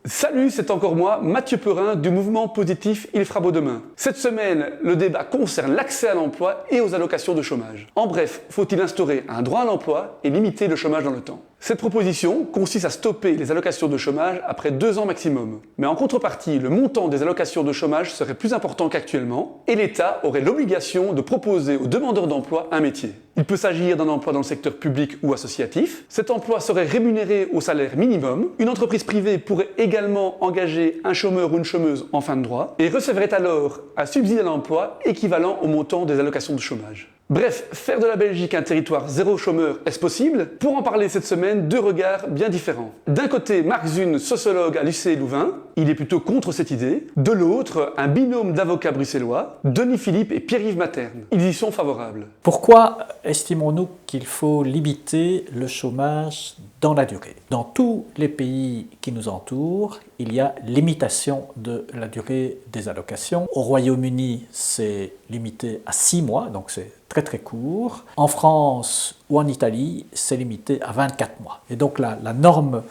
Salut, c'est encore moi, Mathieu Perrin du mouvement positif Il fera beau demain. Cette semaine, le débat concerne l'accès à l'emploi et aux allocations de chômage. En bref, faut-il instaurer un droit à l'emploi et limiter le chômage dans le temps? Cette proposition consiste à stopper les allocations de chômage après 2 ans maximum. Mais en contrepartie, le montant des allocations de chômage serait plus important qu'actuellement et l'État aurait l'obligation de proposer aux demandeurs d'emploi un métier. Il peut s'agir d'un emploi dans le secteur public ou associatif. Cet emploi serait rémunéré au salaire minimum. Une entreprise privée pourrait également engager un chômeur ou une chômeuse en fin de droit et recevrait alors un subside à l'emploi équivalent au montant des allocations de chômage. Bref, faire de la Belgique un territoire zéro chômeur, est-ce possible? Pour en parler cette semaine, 2 regards bien différents. D'un côté, Marc Zune, sociologue à l'UC Louvain, il est plutôt contre cette idée. De l'autre, un binôme d'avocats bruxellois, Denis Philippe et Pierre-Yves Materne. Ils y sont favorables. Pourquoi estimons-nous qu'il faut limiter le chômage dans la durée? Dans tous les pays qui nous entourent, il y a limitation de la durée des allocations. Au Royaume-Uni, c'est limité à 6 mois, donc c'est très très court. En France ou en Italie, c'est limité à 24 mois. Et donc la norme,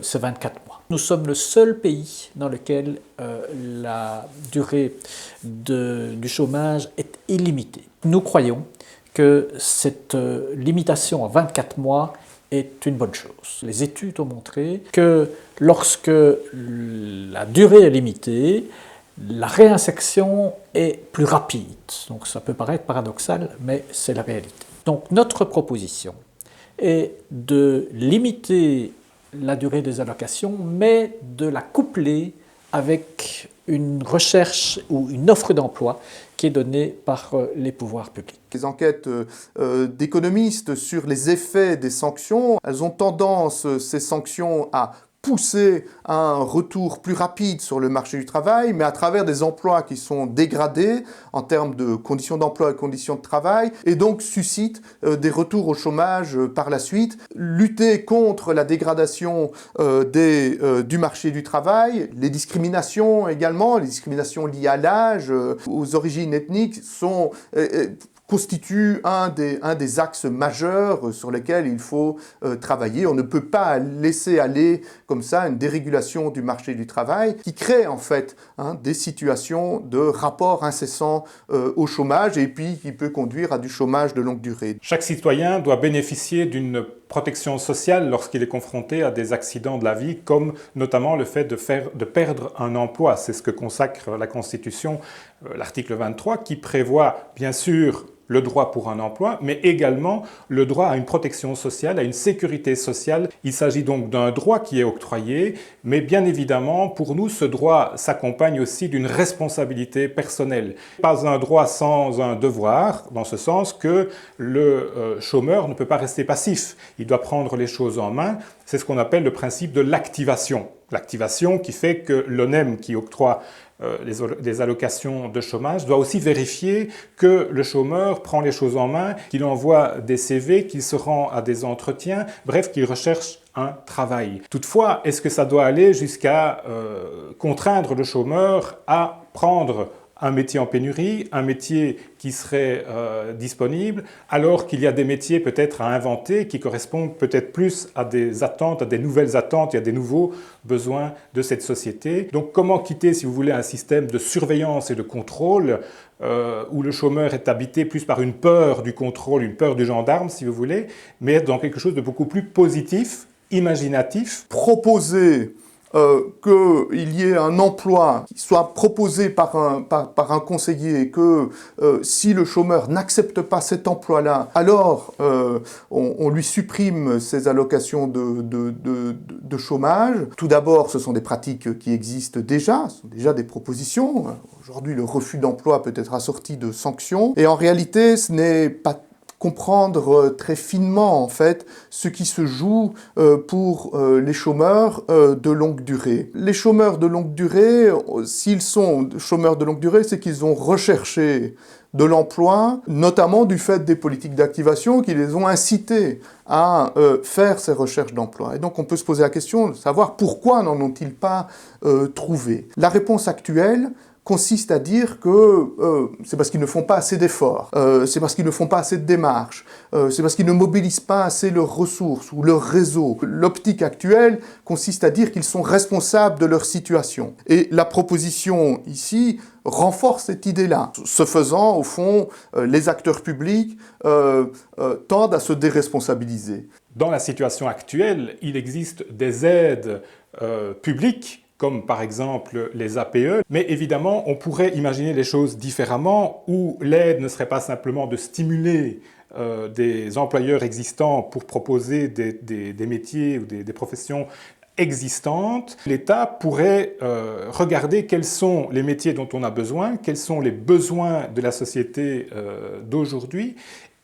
c'est 24 mois. Nous sommes le seul pays dans lequel la durée du chômage est illimitée. Nous croyons que cette limitation à 24 mois est une bonne chose. Les études ont montré que lorsque la durée est limitée, la réinsertion est plus rapide. Donc ça peut paraître paradoxal, mais c'est la réalité. Donc notre proposition est de limiter la durée des allocations, mais de la coupler avec une recherche ou une offre d'emploi qui est donnée par les pouvoirs publics. Les enquêtes d'économistes sur les effets des sanctions, elles ont tendance, ces sanctions, à pousser à un retour plus rapide sur le marché du travail, mais à travers des emplois qui sont dégradés en termes de conditions d'emploi et conditions de travail, et donc suscitent des retours au chômage par la suite. Lutter contre la dégradation du marché du travail, les discriminations également, les discriminations liées à l'âge, aux origines ethniques, constitue un des axes majeurs sur lesquels il faut travailler. On ne peut pas laisser aller comme ça une dérégulation du marché du travail qui crée en fait des situations de rapport incessant au chômage et puis qui peut conduire à du chômage de longue durée. Chaque citoyen doit bénéficier d'une protection sociale lorsqu'il est confronté à des accidents de la vie, comme notamment le fait de perdre un emploi. C'est ce que consacre la Constitution, l'article 23, qui prévoit bien sûr le droit pour un emploi, mais également le droit à une protection sociale, à une sécurité sociale. Il s'agit donc d'un droit qui est octroyé, mais bien évidemment, pour nous, ce droit s'accompagne aussi d'une responsabilité personnelle. Pas un droit sans un devoir, dans ce sens que le chômeur ne peut pas rester passif. Il doit prendre les choses en main. C'est ce qu'on appelle le principe de l'activation. L'activation qui fait que l'ONEM qui octroie les allocations de chômage doit aussi vérifier que le chômeur prend les choses en main, qu'il envoie des CV, qu'il se rend à des entretiens, bref, qu'il recherche un travail. Toutefois, est-ce que ça doit aller jusqu'à contraindre le chômeur à prendre un métier en pénurie, un métier qui serait disponible, alors qu'il y a des métiers peut-être à inventer qui correspondent peut-être plus à des attentes, à des nouvelles attentes et à des nouveaux besoins de cette société. Donc comment quitter, si vous voulez, un système de surveillance et de contrôle où le chômeur est habité plus par une peur du contrôle, une peur du gendarme, si vous voulez, mais être dans quelque chose de beaucoup plus positif, imaginatif. Proposer qu'il y ait un emploi qui soit proposé par un conseiller et que si le chômeur n'accepte pas cet emploi-là, alors on lui supprime ses allocations de chômage. Tout d'abord, ce sont des pratiques qui existent déjà, ce sont déjà des propositions. Aujourd'hui, le refus d'emploi peut être assorti de sanctions. Et en réalité, ce n'est pas comprendre très finement en fait ce qui se joue pour les chômeurs de longue durée. Les chômeurs de longue durée, s'ils sont chômeurs de longue durée, c'est qu'ils ont recherché de l'emploi, notamment du fait des politiques d'activation qui les ont incités à faire ces recherches d'emploi. Et donc on peut se poser la question de savoir pourquoi n'en ont-ils pas trouvé. La réponse actuelle consiste à dire que c'est parce qu'ils ne font pas assez d'efforts, c'est parce qu'ils ne font pas assez de démarches, c'est parce qu'ils ne mobilisent pas assez leurs ressources ou leur réseau. L'optique actuelle consiste à dire qu'ils sont responsables de leur situation. Et la proposition ici renforce cette idée-là. Ce faisant, au fond, les acteurs publics tendent à se déresponsabiliser. Dans la situation actuelle, il existe des aides publiques, comme par exemple les APE, mais évidemment, on pourrait imaginer les choses différemment, où l'aide ne serait pas simplement de stimuler des employeurs existants pour proposer des métiers ou des professions existantes. L'État pourrait regarder quels sont les métiers dont on a besoin, quels sont les besoins de la société d'aujourd'hui,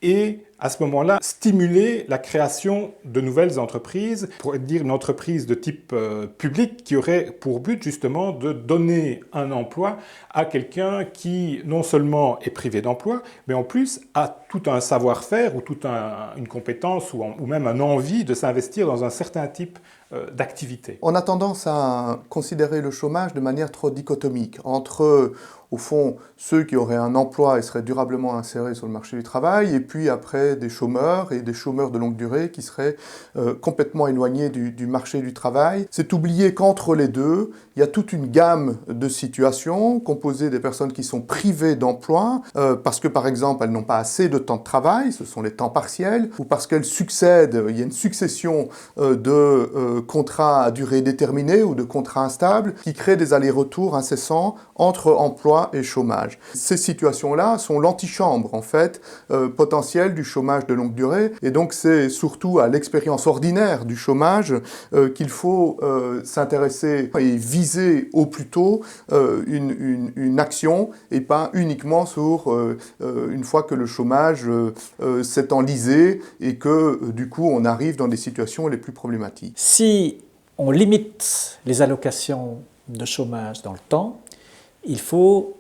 et à ce moment-là, stimuler la création de nouvelles entreprises, pour dire une entreprise de type public qui aurait pour but justement de donner un emploi à quelqu'un qui non seulement est privé d'emploi, mais en plus a tout un savoir-faire ou toute une compétence ou même une envie de s'investir dans un certain type d'activité. On a tendance à considérer le chômage de manière trop dichotomique entre, au fond, ceux qui auraient un emploi et seraient durablement insérés sur le marché du travail, et puis après des chômeurs et des chômeurs de longue durée qui seraient complètement éloignés du marché du travail. C'est oublier qu'entre les deux, il y a toute une gamme de situations composées des personnes qui sont privées d'emploi parce que, par exemple, elles n'ont pas assez de temps de travail, ce sont les temps partiels, ou parce qu'elles succèdent, il y a une succession de contrats à durée déterminée ou de contrats instables qui créent des allers-retours incessants entre emploi et chômage. Ces situations-là sont l'antichambre, en fait, potentielle du chômage de longue durée, et donc c'est surtout à l'expérience ordinaire du chômage qu'il faut s'intéresser et viser au plus tôt une action, et pas uniquement sur une fois que le chômage s'est enlisé et que du coup on arrive dans des situations les plus problématiques. Si on limite les allocations de chômage dans le temps, il faut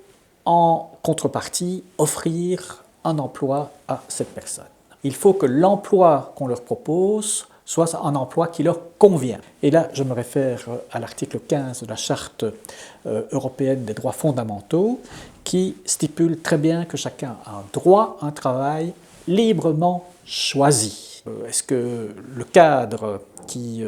en contrepartie offrir un emploi à cette personne. Il faut que l'emploi qu'on leur propose soit un emploi qui leur convient. Et là, je me réfère à l'article 15 de la Charte européenne des droits fondamentaux qui stipule très bien que chacun a un droit à un travail librement choisi. Est-ce que le cadre qui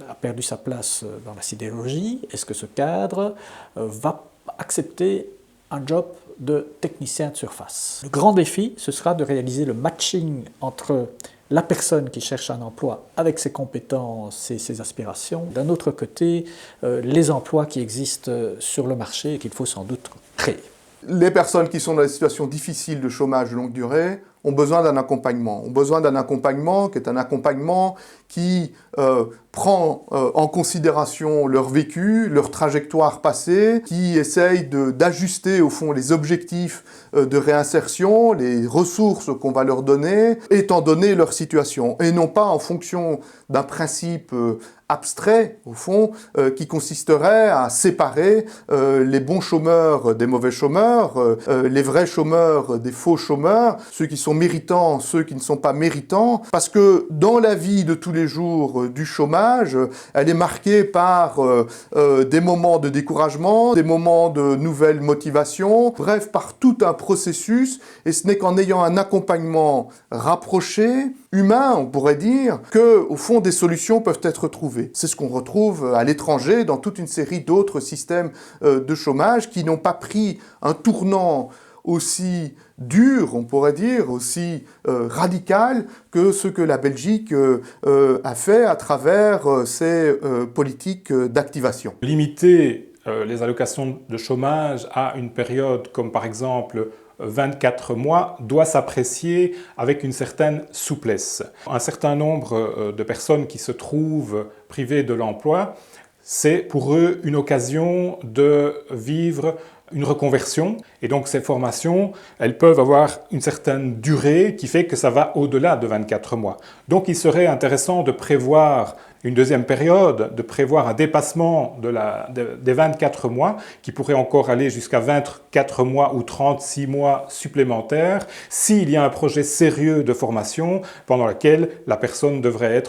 a perdu sa place dans la sidérurgie, est-ce que ce cadre va accepter un job de technicien de surface? Le grand défi, ce sera de réaliser le matching entre la personne qui cherche un emploi avec ses compétences et ses aspirations. D'un autre côté, les emplois qui existent sur le marché et qu'il faut sans doute créer. Les personnes qui sont dans des situations difficiles de chômage de longue durée ont besoin d'un accompagnement. Ont besoin d'un accompagnement qui est un accompagnement qui prend en considération leur vécu, leur trajectoire passée, qui essaye d'ajuster au fond les objectifs de réinsertion, les ressources qu'on va leur donner, étant donné leur situation, et non pas en fonction d'un principe abstrait, au fond, qui consisterait à séparer les bons chômeurs des mauvais chômeurs, les vrais chômeurs des faux chômeurs, ceux qui sont méritants, ceux qui ne sont pas méritants, parce que dans la vie de tous les jours du chômage, elle est marquée par des moments de découragement, des moments de nouvelles motivations, bref, par tout un processus, et ce n'est qu'en ayant un accompagnement rapproché, humain, on pourrait dire, que, au fond, des solutions peuvent être trouvées. C'est ce qu'on retrouve à l'étranger dans toute une série d'autres systèmes de chômage qui n'ont pas pris un tournant aussi dur, on pourrait dire, aussi radical que ce que la Belgique a fait à travers ses politiques d'activation. Limiter les allocations de chômage à une période comme par exemple 24 mois doit s'apprécier avec une certaine souplesse. Un certain nombre de personnes qui se trouvent privées de l'emploi, c'est pour eux une occasion de vivre une reconversion. Et donc ces formations, elles peuvent avoir une certaine durée qui fait que ça va au-delà de 24 mois. Donc il serait intéressant de prévoir une deuxième période, de prévoir un dépassement des 24 mois qui pourrait encore aller jusqu'à 24 mois ou 36 mois supplémentaires s'il y a un projet sérieux de formation pendant lequel la personne devrait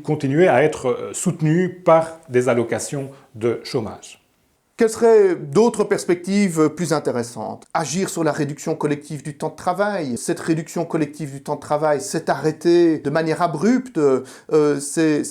continuer à être soutenue par des allocations de chômage. Quelles seraient d'autres perspectives plus intéressantes? Agir sur la réduction collective du temps de travail. Cette réduction collective du temps de travail s'est arrêtée de manière abrupte ces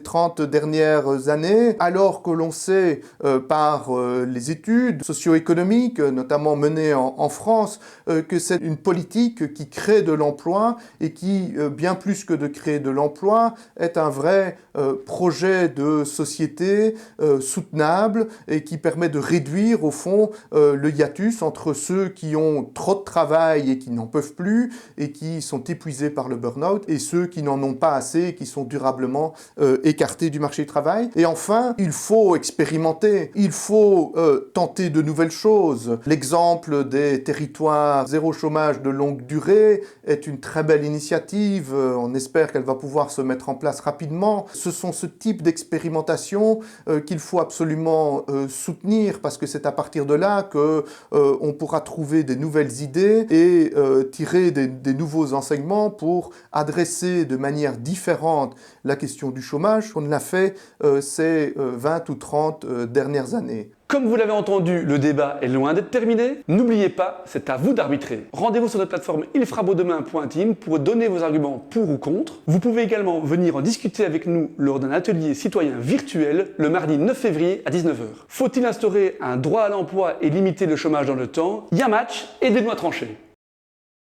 30 dernières années, alors que l'on sait par les études socio-économiques, notamment menées en France, que c'est une politique qui crée de l'emploi et qui, bien plus que de créer de l'emploi, est un vrai projet de société soutenable et qui permet de réduire au fond le hiatus entre ceux qui ont trop de travail et qui n'en peuvent plus et qui sont épuisés par le burn-out et ceux qui n'en ont pas assez et qui sont durablement écartés du marché du travail. Et enfin, il faut expérimenter, il faut tenter de nouvelles choses. L'exemple des territoires zéro chômage de longue durée est une très belle initiative. On espère qu'elle va pouvoir se mettre en place rapidement. Ce sont ce type d'expérimentation qu'il faut absolument soutenir parce que c'est à partir de là que on pourra trouver des nouvelles idées et tirer des nouveaux enseignements pour adresser de manière différente la question du chômage qu'on l'a fait ces 20 ou 30 dernières années. Comme vous l'avez entendu, le débat est loin d'être terminé. N'oubliez pas, c'est à vous d'arbitrer. Rendez-vous sur notre plateforme ilfrabeaudemain.team pour donner vos arguments pour ou contre. Vous pouvez également venir en discuter avec nous lors d'un atelier citoyen virtuel le mardi 9 février à 19h. Faut-il instaurer un droit à l'emploi et limiter le chômage dans le temps? Il y a match et des lois tranchées.